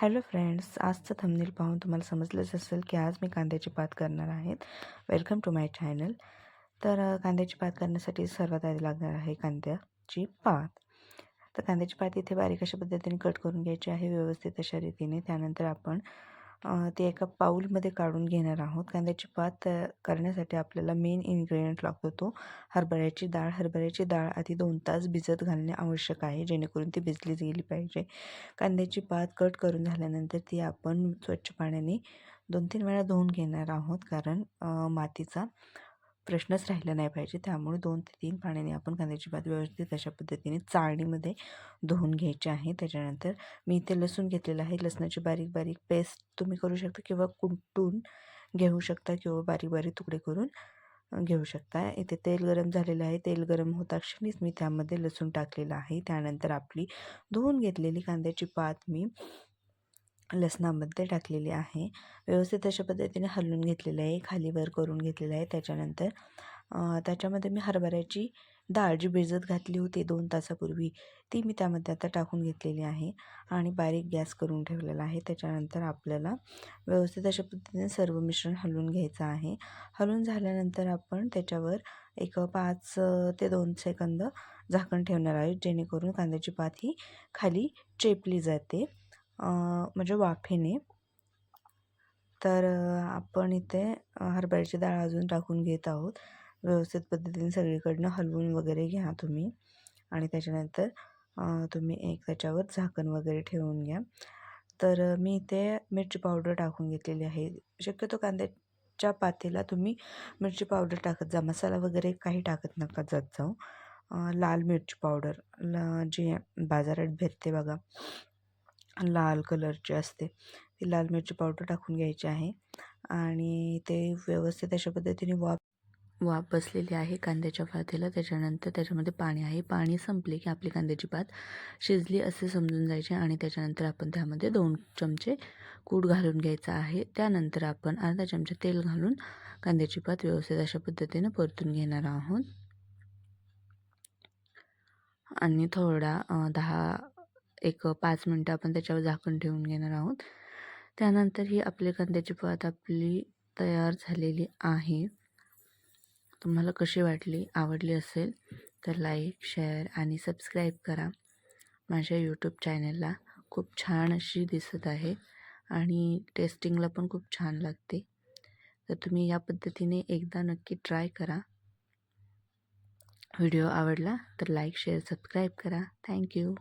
Hello friends, आजचं thumbnail पाहून तुम्हाला समजलंच असेल की आज मी कांद्याची पात करणार आहेत. Welcome to my channel. तर कांद्याची पात करण्यासाठी सर्वात आधी लागणार आहे कांद्याची पात. तर कांद्याची पात इथे बारीक अशा पद्धतीने कट करून घ्यायची आहे, व्यवस्थित अशा रीतीने. त्यानंतर आपण ते एका बाउलमध्ये काढून घेणार आहोत. कांद्याची पात करण्यासाठी आपल्याला मेन इन्ग्रेडियंट लागतो तो हरभऱ्याची डाळ. हरभऱ्याची डाळ आधी 2 तास भिजत घालणे आवश्यक आहे, जेणेकरून ती भिजलीच गेली पाहिजे. कांद्याची पात कट करून झाल्यानंतर ती आपण स्वच्छ पाण्याने 2-3 वेळा धुवून घेणार आहोत, कारण मातीचा प्रश्नच राहिला नाही पाहिजे. त्यामुळे 2 ते 3 पाण्याने आपण कांद्याची पात व्यवस्थित अशा पद्धतीने चाळणीमध्ये धुवून घ्यायची आहे. त्याच्यानंतर मी इथे लसूण घेतलेलं आहे. लसणाची बारीक बारीक पेस्ट तुम्ही करू शकता किंवा कुटून घेऊ शकता किंवा बारीक बारीक तुकडे करून घेऊ शकता. इथे तेल गरम झालेलं आहे. तेल गरम होता क्षणीच मी त्यामध्ये लसूण टाकलेला आहे. त्यानंतर आपली धुवून घेतलेली कांद्याची पात मी लसणामध्ये टाकलेली आहे. व्यवस्थित अशा पद्धतीने हलवून घेतलेलं आहे, खाली वर करून घेतलेलं आहे. त्याच्यानंतर त्याच्यामध्ये मी हरभऱ्याची डाळ जी भिजत घातली होती 2 तासापूर्वी, ती मी त्यामध्ये आता टाकून घेतलेली आहे आणि बारीक गॅस करून ठेवलेला आहे. त्याच्यानंतर आपल्याला व्यवस्थित अशा पद्धतीने सर्व मिश्रण हलवून घ्यायचं आहे. हलवून झाल्यानंतर आपण त्याच्यावर एक 5 ते 2 सेकंद झाकण ठेवणार आहे, जेणेकरून कांद्याची पात ही खाली चेपली जाते, म्हणजे वाफेने. तर आपण इथे हरभऱ्याची डाळ अजून टाकून घेत आहोत. व्यवस्थित पद्धतीने सगळीकडनं हलवून वगैरे घ्या तुम्ही आणि त्याच्यानंतर तुम्ही एक त्याच्यावर झाकण वगैरे ठेवून घ्या. तर मी इथे मिरची पावडर टाकून घेतलेली आहे. शक्यतो कांद्याच्या पातेला तुम्ही मिरची पावडर टाकत जा, मसाला वगैरे काही टाकत नका जात जाऊ. लाल मिरची पावडर जी बाजारात भेटते बघा, लाल कलरची असते, ती लाल मिरची पावडर टाकून घ्यायची आहे. आणि ते व्यवस्थित अशा पद्धतीने वाफ बसलेली आहे कांद्याच्या पातेला. त्याच्यानंतर त्याच्यामध्ये पाणी आहे. पाणी संपले की आपली कांद्याची पात शिजली असे समजून जायचे आणि त्याच्यानंतर आपण त्यामध्ये 2 चमचे कूट घालून घ्यायचा आहे. त्यानंतर आपण अर्धा चमचा तेल घालून कांद्याची पात व्यवस्थित अशा पद्धतीने परतून घेणार आहोत आणि थोडा 5 मिनटं आपण त्याच्यावर झाकण ठेवून घेणार आहोत. त्यानंतर ही आपली कांद्याची पात आपली तयार झालेली आहे. तुम्हाला कशी वाटली? आवडली असेल तर लाईक, शेअर आणि सबस्क्राईब करा. माझ्या यूट्यूब चॅनलला खूप छान अशी दिसत आहे आणि टेस्टिंगला पण खूप छान लागते. तर तुम्ही या पद्धतीने एकदा नक्की ट्राय करा. व्हिडिओ आवडला तर लाईक, शेअर, सबस्क्राईब करा. थँक्यू.